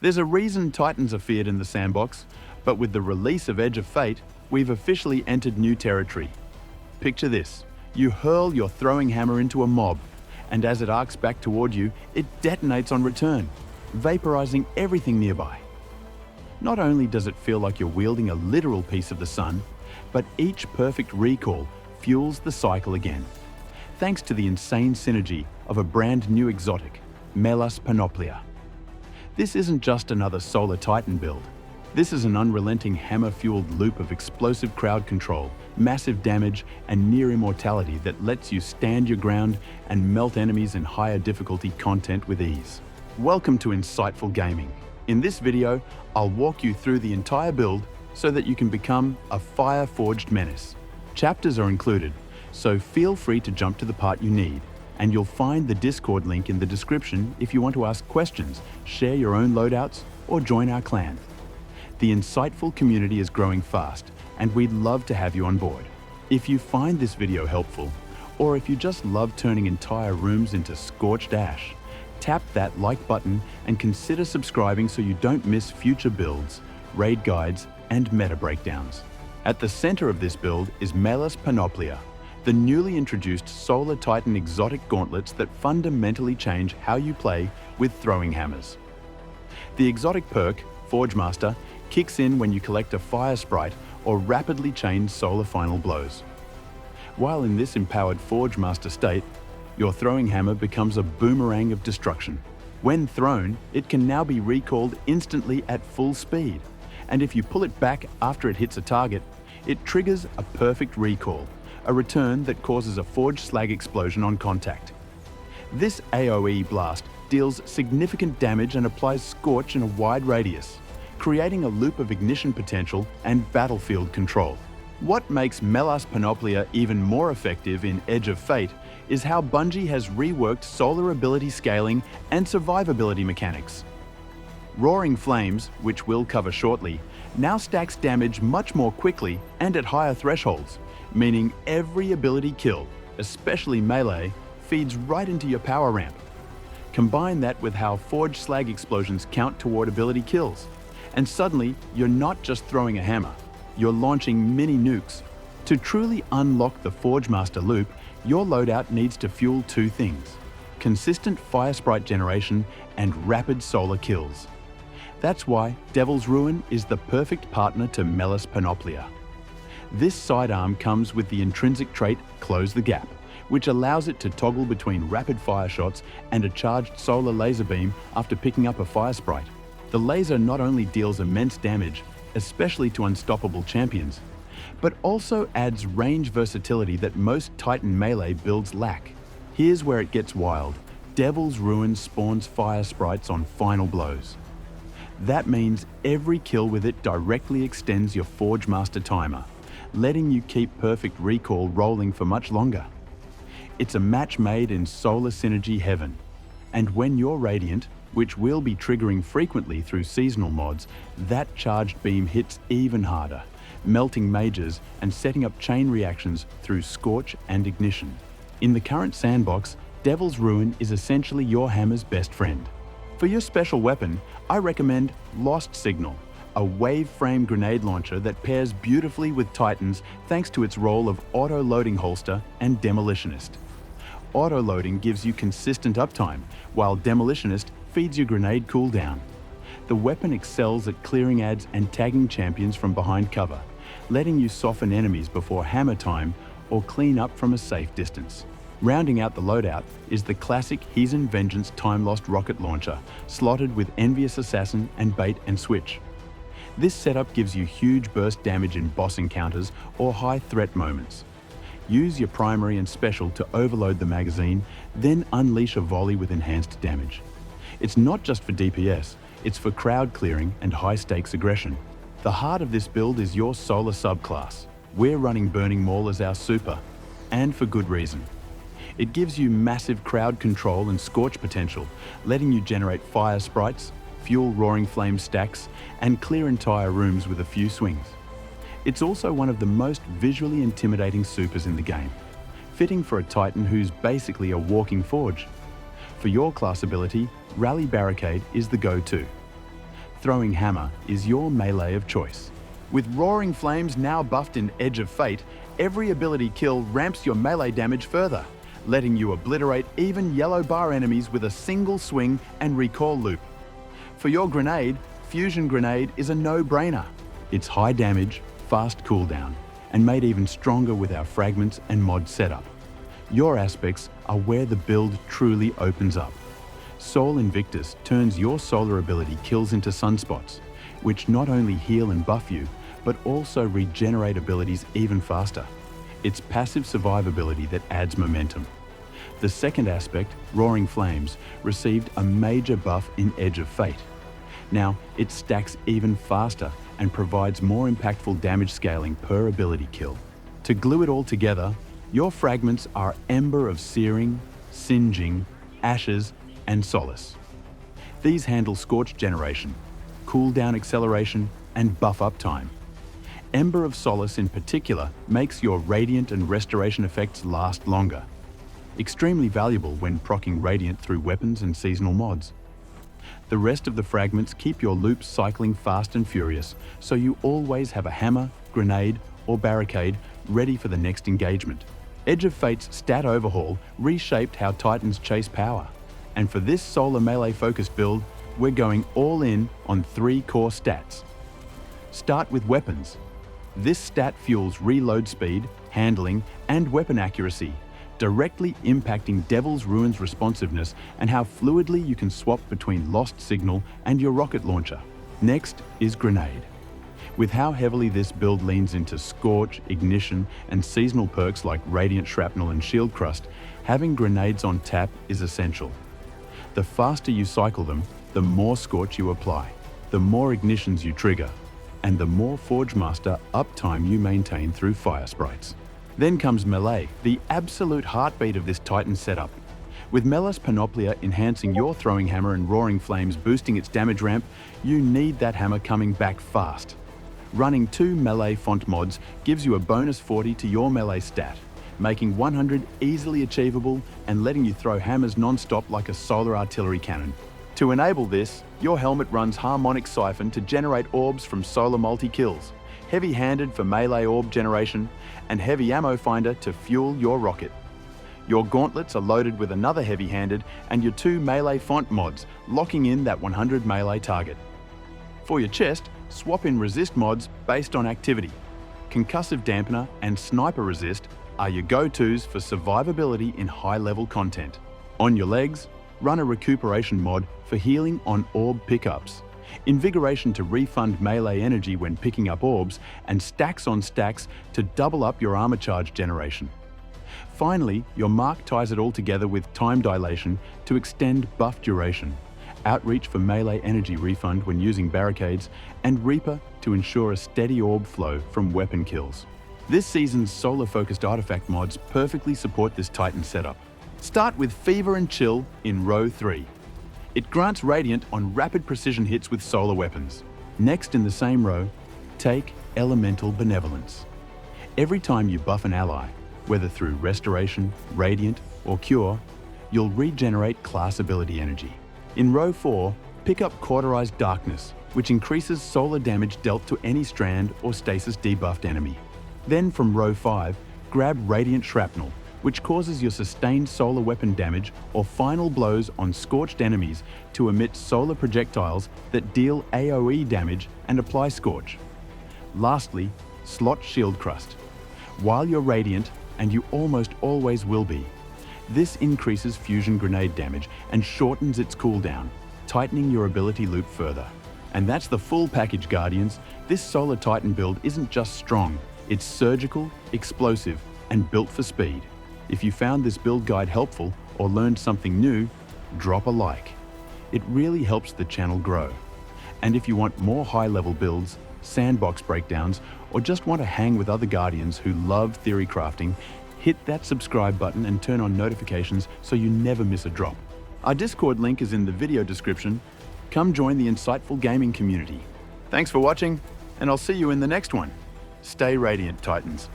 There's a reason Titans are feared in the sandbox, but with the release of Edge of Fate, we've officially entered new territory. Picture this. You hurl your throwing hammer into a mob, and as it arcs back toward you, it detonates on return, vaporizing everything nearby. Not only does it feel like you're wielding a literal piece of the sun, but each perfect recall fuels the cycle again, thanks to the insane synergy of a brand new exotic, Melas Panoplia. This isn't just another Solar Titan build. This is an unrelenting hammer-fueled loop of explosive crowd control, massive damage, and near immortality that lets you stand your ground and melt enemies in higher difficulty content with ease. Welcome to Insightful Gaming. In this video, I'll walk you through the entire build so that you can become a fire-forged menace. Chapters are included, so feel free to jump to the part you need, and you'll find the Discord link in the description if you want to ask questions, share your own loadouts, or join our clan. The Insightful community is growing fast, and we'd love to have you on board. If you find this video helpful, or if you just love turning entire rooms into scorched ash, tap that like button and consider subscribing so you don't miss future builds, raid guides, and meta breakdowns. At the center of this build is Melas Panoplia, the newly introduced Solar Titan exotic gauntlets that fundamentally change how you play with throwing hammers. The exotic perk, Forge Master, kicks in when you collect a fire sprite or rapidly chain solar final blows. While in this empowered Forge Master state, your throwing hammer becomes a boomerang of destruction. When thrown, it can now be recalled instantly at full speed, and if you pull it back after it hits a target, it triggers a perfect recall, a return that causes a Forge Slag explosion on contact. This AoE blast deals significant damage and applies scorch in a wide radius, creating a loop of ignition potential and battlefield control. What makes Melas Panoplia even more effective in Edge of Fate is how Bungie has reworked solar ability scaling and survivability mechanics. Roaring Flames, which we'll cover shortly, now stacks damage much more quickly and at higher thresholds, meaning every ability kill, especially melee, feeds right into your power ramp. Combine that with how Forge Slag explosions count toward ability kills, and suddenly you're not just throwing a hammer, you're launching mini nukes. To truly unlock the Forge Master loop, your loadout needs to fuel two things: consistent fire sprite generation and rapid solar kills. That's why Devil's Ruin is the perfect partner to Melas Panoplia. This sidearm comes with the intrinsic trait Close the Gap, which allows it to toggle between rapid fire shots and a charged solar laser beam after picking up a fire sprite. The laser not only deals immense damage, especially to unstoppable champions, but also adds range versatility that most Titan melee builds lack. Here's where it gets wild. Devil's Ruin spawns fire sprites on final blows. That means every kill with it directly extends your Forge Master timer, letting you keep perfect recall rolling for much longer. It's a match made in solar synergy heaven. And when you're radiant, which we'll be triggering frequently through seasonal mods, that charged beam hits even harder, melting mages and setting up chain reactions through scorch and ignition. In the current sandbox, Devil's Ruin is essentially your hammer's best friend. For your special weapon, I recommend Lost Signal, a wave-frame grenade launcher that pairs beautifully with Titans thanks to its role of auto-loading holster and demolitionist. Auto-loading gives you consistent uptime, while demolitionist feeds your grenade cooldown. The weapon excels at clearing adds and tagging champions from behind cover, letting you soften enemies before hammer time or clean up from a safe distance. Rounding out the loadout is the classic Heathen Vengeance Time-Lost rocket launcher, slotted with Envious Assassin and Bait and Switch. This setup gives you huge burst damage in boss encounters or high threat moments. Use your primary and special to overload the magazine, then unleash a volley with enhanced damage. It's not just for DPS, it's for crowd clearing and high-stakes aggression. The heart of this build is your Solar subclass. We're running Burning Maul as our super, and for good reason. It gives you massive crowd control and scorch potential, letting you generate fire sprites, fuel Roaring Flame stacks, and clear entire rooms with a few swings. It's also one of the most visually intimidating supers in the game, fitting for a Titan who's basically a walking forge. For your class ability, Rally Barricade is the go-to. throwing hammer is your melee of choice. With Roaring Flames now buffed in Edge of Fate, every ability kill ramps your melee damage further, letting you obliterate even yellow bar enemies with a single swing and recall loop. For your grenade, Fusion Grenade is a no-brainer. It's high damage, fast cooldown, and made even stronger with our Fragments and mod setup. Your aspects are where the build truly opens up. Sol Invictus turns your solar ability kills into sunspots, which not only heal and buff you, but also regenerate abilities even faster. It's passive survivability that adds momentum. The second aspect, Roaring Flames, received a major buff in Edge of Fate. Now, it stacks even faster and provides more impactful damage scaling per ability kill. To glue it all together, your Fragments are Ember of Searing, Singeing, Ashes, and Solace. These handle Scorch Generation, cooldown acceleration, and buff up time. Ember of Solace in particular makes your Radiant and Restoration effects last longer. Extremely valuable when proccing Radiant through weapons and seasonal mods. The rest of the Fragments keep your loops cycling fast and furious, so you always have a hammer, grenade, or barricade ready for the next engagement. Edge of Fate's stat overhaul reshaped how Titans chase power. And for this solar melee-focused build, we're going all in on 3 core stats. Start with weapons. This stat fuels reload speed, handling, and weapon accuracy, directly impacting Devil's Ruin's responsiveness and how fluidly you can swap between Lost Signal and your rocket launcher. Next is Grenade. With how heavily this build leans into Scorch, Ignition, and seasonal perks like Radiant Shrapnel and Shield Crust, having grenades on tap is essential. The faster you cycle them, the more Scorch you apply, the more ignitions you trigger, and the more Forge Master uptime you maintain through fire sprites. Then comes Melee, the absolute heartbeat of this Titan setup. With Melas Panoplia enhancing your throwing hammer and Roaring Flames boosting its damage ramp, you need that hammer coming back fast. Running 2 melee font mods gives you a bonus 40 to your melee stat, making 100 easily achievable and letting you throw hammers non-stop like a solar artillery cannon. To enable this, your helmet runs Harmonic Siphon to generate orbs from solar multi-kills, Heavy-Handed for melee orb generation, and Heavy Ammo Finder to fuel your rocket. Your gauntlets are loaded with another Heavy-Handed and your 2 melee font mods, locking in that 100 melee target. For your chest, swap in resist mods based on activity. Concussive Dampener and Sniper Resist are your go-tos for survivability in high-level content. On your legs, run a Recuperation mod for healing on orb pickups, Invigoration to refund melee energy when picking up orbs, and Stacks on Stacks to double up your armor charge generation. Finally, your Mark ties it all together with Time Dilation to extend buff duration, Outreach for melee energy refund when using barricades, and Reaper to ensure a steady orb flow from weapon kills. This season's solar-focused artifact mods perfectly support this Titan setup. Start with Fever and Chill in row 3. It grants Radiant on rapid precision hits with solar weapons. Next in the same row, take Elemental Benevolence. Every time you buff an ally, whether through Restoration, Radiant, or Cure, you'll regenerate class ability energy. In row 4, pick up Cauterized Darkness, which increases solar damage dealt to any strand or stasis debuffed enemy. Then from row 5, grab Radiant Shrapnel, which causes your sustained solar weapon damage or final blows on scorched enemies to emit solar projectiles that deal AoE damage and apply Scorch. Lastly, slot Shield Crust. While you're Radiant, and you almost always will be, this increases fusion grenade damage and shortens its cooldown, tightening your ability loop further. And that's the full package, Guardians. This Solar Titan build isn't just strong, it's surgical, explosive, and built for speed. If you found this build guide helpful or learned something new, drop a like. It really helps the channel grow. And if you want more high-level builds, sandbox breakdowns, or just want to hang with other Guardians who love theory crafting, hit that subscribe button and turn on notifications so you never miss a drop. Our Discord link is in the video description. Come join the insightful gaming community. Thanks for watching, and I'll see you in the next one. Stay radiant, Titans.